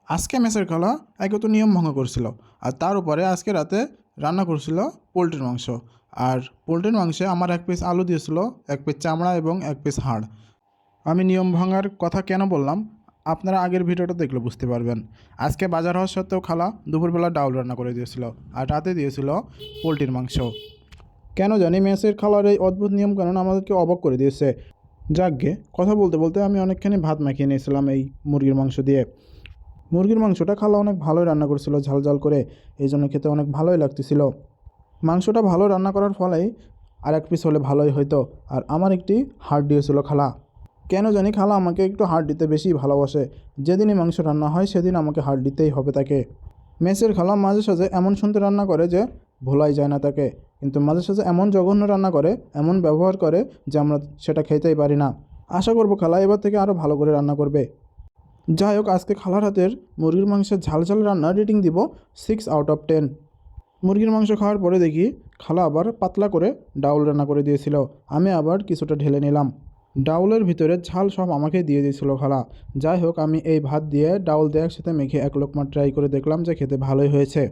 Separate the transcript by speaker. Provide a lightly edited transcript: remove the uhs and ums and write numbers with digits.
Speaker 1: আজকে মেসের খালা একে তো নিয়ম ভঙ্গ করছিল, আর তার উপরে আজকে রাতে রান্না করছিল পোলট্রির মাংস। আর পোলট্রির মাংসে আমার এক পিস আলু দিয়েছিল, এক পিস চামড়া এবং এক পিস হাড়। আমি নিয়ম ভাঙার কথা কেন বললাম আপনারা আগের ভিডিওটা দেখলে বুঝতে পারবেন। আজকে বাজার হওয়া সত্ত্বেও খালা দুপুরবেলা ডাউল রান্না করে দিয়েছিল, আর রাতে দিয়েছিল পোলট্রির মাংস। কেন জানি মেসের খালার এই অদ্ভুত নিয়মকানুন আমাদেরকে অবাক করে দিয়েছে। যাকগে, কথা বলতে বলতে আমি অনেকখানি ভাত মাখিয়ে নিয়েছিলাম এই মুরগির মাংস দিয়ে। মুরগির মাংসটা খালা অনেক ভালোই রান্না করেছিল, ঝাল ঝাল করে, এই জন্য খেতে অনেক ভালোই লাগতেছিল। মাংসটা ভালো রান্না করার ফলেই আর এক পিস হলে ভালোই হতো। আর আমার একটি হাড় দিয়েছিল খালা। কেন জানি খালা আমাকে একটু হাড় দিতে বেশি ভালোবাসে। যেদিনই মাংস রান্না হয় সেদিন আমাকে হাড় দিতেই হবে তাকে। মেসের খালা মাঝে সাঝে এমন শুনতে রান্না করে যে ভোলাই যায় না তাকে, কিন্তু মাঝে সাঝে এমন জঘন্য রান্না করে, এমন ব্যবহার করে যে আমরা সেটা খেতেই পারি না। আশা করব খালা এবার থেকে আরও ভালো করে রান্না করবে। যাই হোক, আজকে খালার হাতের মুরগির মাংসের ঝাল ঝাল রান্না রেটিং দিব 6/10। মুরগির মাংস খাওয়ার পরে দেখি খালা আবার পাতলা করে ডাউল রান্না করে দিয়েছিল। আমি আবার কিছুটা ঢেলে নিলাম। ডাউলের ভিতরে ঝাল সব আমাকে দিয়ে দিয়েছিল খালা। যাই হোক, আমি এই ভাত দিয়ে ডাউল দিয়ে একসাথে মেখে এক লোকমা ট্রাই করে দেখলাম যে খেতে ভালোই হয়েছে।